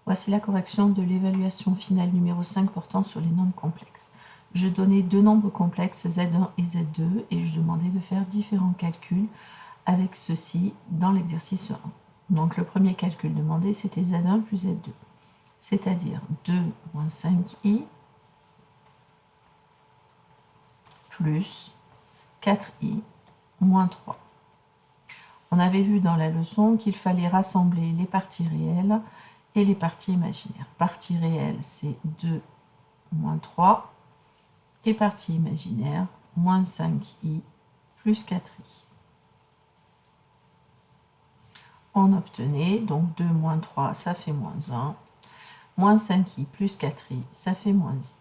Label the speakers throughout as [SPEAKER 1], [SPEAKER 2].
[SPEAKER 1] Voici la correction de l'évaluation finale numéro 5 portant sur les nombres complexes. Je donnais deux nombres complexes, Z1 et Z2, et je demandais de faire différents calculs avec ceci dans l'exercice 1. Donc le premier calcul demandé, c'était Z1 plus Z2, c'est-à-dire 2 moins 5i plus 4i moins 3. On avait vu dans la leçon qu'il fallait rassembler les parties réelles et les parties imaginaires. Partie réelle, c'est 2 moins 3, et partie imaginaire, moins 5i plus 4i. On obtenait donc 2 moins 3, ça fait moins 1, moins 5i plus 4i, ça fait moins i.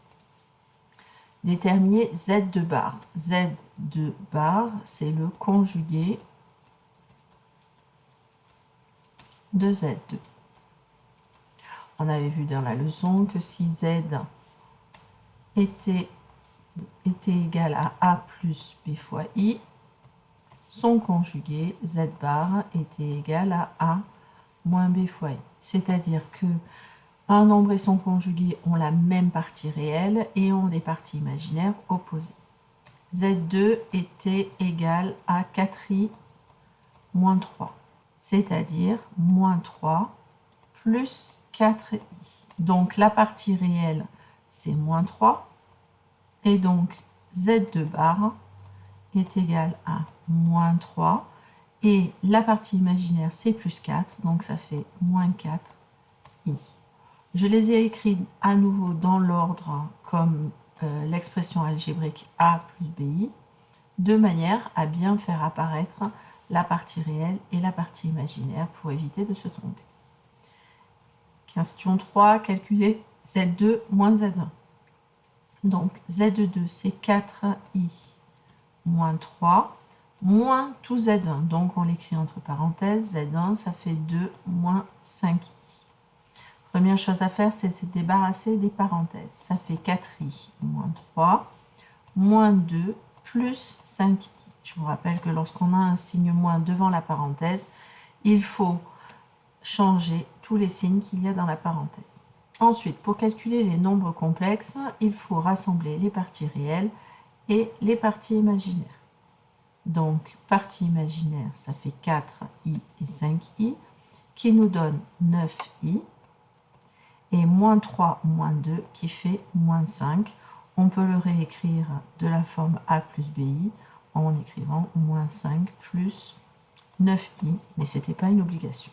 [SPEAKER 1] Déterminer Z2 bar. Z2 bar, c'est le conjugué de Z2. On avait vu dans la leçon que si Z était égal à A plus B fois I, son conjugué Z bar était égal à A moins B fois I. C'est-à-dire que un nombre et son conjugué ont la même partie réelle et ont des parties imaginaires opposées. Z2 était égal à 4i moins 3, c'est-à-dire moins 3 plus 4i. Donc la partie réelle, c'est moins 3, et donc Z2 bar est égal à moins 3, et la partie imaginaire, c'est plus 4, donc ça fait moins 4i. Je les ai écrits à nouveau dans l'ordre comme l'expression algébrique A plus BI, de manière à bien faire apparaître la partie réelle et la partie imaginaire pour éviter de se tromper. Question 3, calculer Z2 moins Z1. Donc Z2, c'est 4i moins 3, moins tout Z1. Donc on l'écrit entre parenthèses, Z1, ça fait 2 moins 5i. Première chose à faire, c'est se débarrasser des parenthèses. Ça fait 4i moins 3, moins 2, plus 5i. Je vous rappelle que lorsqu'on a un signe moins devant la parenthèse, il faut changer tous les signes qu'il y a dans la parenthèse. Ensuite, pour calculer les nombres complexes, il faut rassembler les parties réelles et les parties imaginaires. Donc, partie imaginaire, ça fait 4i et 5i, qui nous donne 9i, et moins 3 moins 2, qui fait moins 5. On peut le réécrire de la forme A plus BI en écrivant moins 5 plus 9i, mais ce n'était pas une obligation.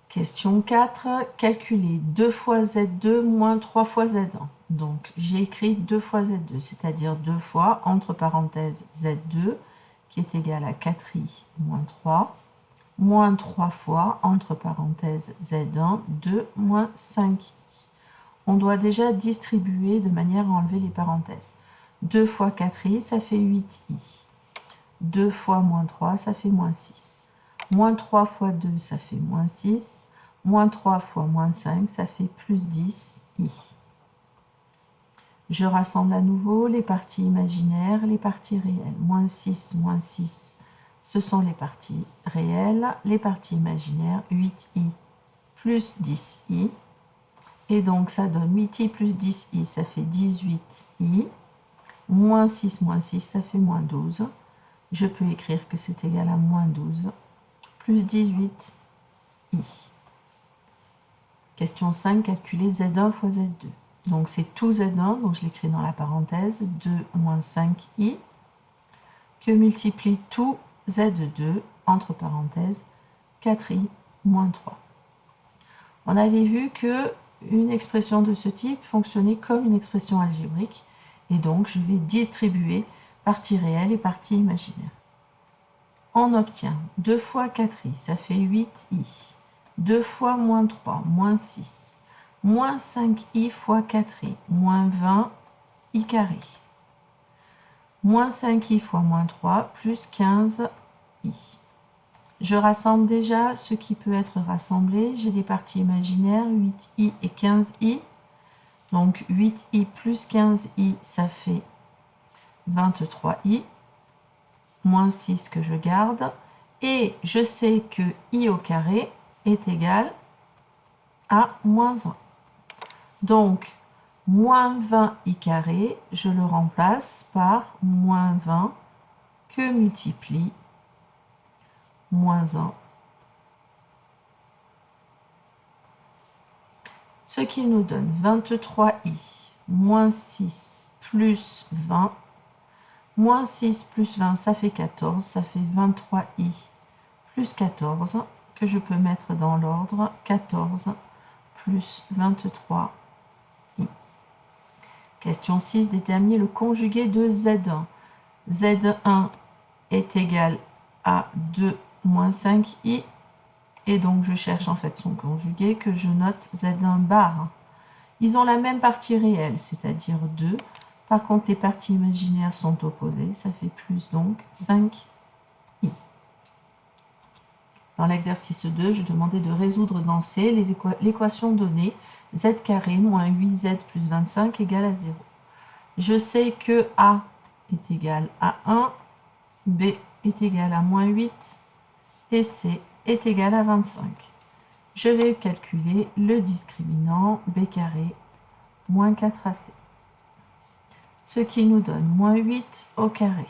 [SPEAKER 1] Question 4, calculer 2 fois Z2 moins 3 fois Z1. Donc j'ai écrit 2 fois Z2, c'est-à-dire 2 fois, entre parenthèses, Z2, qui est égal à 4i moins 3, moins 3 fois, entre parenthèses, Z1, 2 moins 5i. On doit déjà distribuer de manière à enlever les parenthèses. 2 fois 4i, ça fait 8i. 2 fois moins 3, ça fait moins 6. Moins 3 fois 2, ça fait moins 6. Moins 3 fois moins 5, ça fait plus 10i. Je rassemble à nouveau les parties imaginaires, les parties réelles. Moins 6, ce sont les parties réelles. Les parties imaginaires, 8i plus 10i. Et donc ça donne 8i plus 10i, ça fait 18i. Moins 6, ça fait moins 12. Je peux écrire que c'est égal à moins 12 plus 18i. Question 5, calculer Z1 fois Z2. Donc c'est tout Z1, donc je l'écris dans la parenthèse, 2 moins 5i, que multiplie tout Z2, entre parenthèses, 4i moins 3. On avait vu que une expression de ce type fonctionnait comme une expression algébrique, et donc je vais distribuer partie réelle et partie imaginaire. On obtient 2 fois 4i, ça fait 8i. 2 fois moins 3, moins 6. Moins 5i fois 4i, moins 20i carré. Moins 5i fois moins 3, plus 15i. Je rassemble déjà ce qui peut être rassemblé. J'ai des parties imaginaires, 8i et 15i. Donc 8i plus 15i, ça fait 23i. Moins 6 que je garde. Et je sais que i au carré est égal à moins 1. Donc, moins 20i carré, je le remplace par moins 20 que multiplie moins 1. Ce qui nous donne 23i moins 6 plus 20. Moins 6 plus 20, ça fait 14. Ça fait 23i plus 14, que je peux mettre dans l'ordre. 14 plus 23i. Question 6, déterminer le conjugué de Z1. Z1 est égal à 2 moins 5i. Et donc, je cherche en fait son conjugué que je note Z1 bar. Ils ont la même partie réelle, c'est-à-dire 2. Par contre, les parties imaginaires sont opposées. Ça fait plus donc 5i. Dans l'exercice 2, je demandais de résoudre dans C l'équation donnée z carré moins 8z plus 25 égale à 0. Je sais que A est égal à 1, B est égal à moins 8 et C est égal à 25. Je vais calculer le discriminant B carré moins 4AC. Ce qui nous donne moins 8 au carré.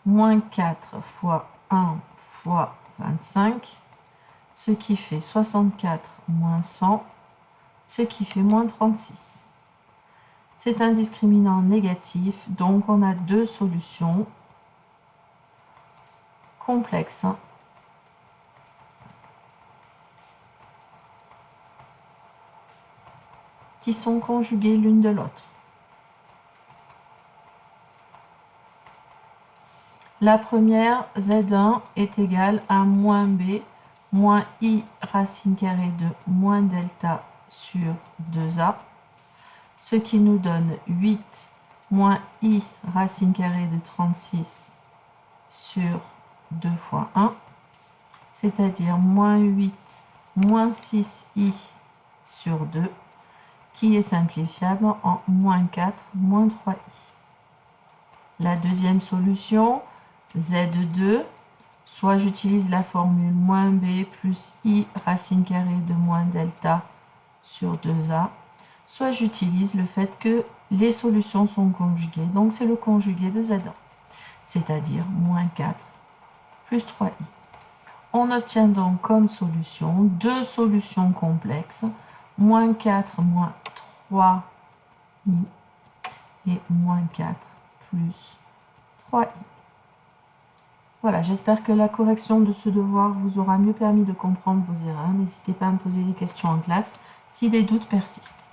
[SPEAKER 1] Moins 4 fois 1 fois 25, ce qui fait 64 moins 100, ce qui fait moins 36. C'est un discriminant négatif, donc on a deux solutions complexes. Qui sont conjuguées l'une de l'autre. La première, Z1 est égal à moins B moins I racine carrée de moins delta sur 2A, ce qui nous donne 8 moins I racine carrée de 36 sur 2 fois 1, c'est-à-dire moins 8 moins 6I sur 2, qui est simplifiable en moins 4 moins 3i. La deuxième solution, Z2, soit j'utilise la formule moins B plus I racine carrée de moins delta sur 2A, soit j'utilise le fait que les solutions sont conjuguées, donc c'est le conjugué de Z1, c'est-à-dire moins 4 plus 3i. On obtient donc comme solution deux solutions complexes, moins 4 moins 3i et moins 4 plus 3i. Voilà, j'espère que la correction de ce devoir vous aura mieux permis de comprendre vos erreurs. N'hésitez pas à me poser des questions en classe si des doutes persistent.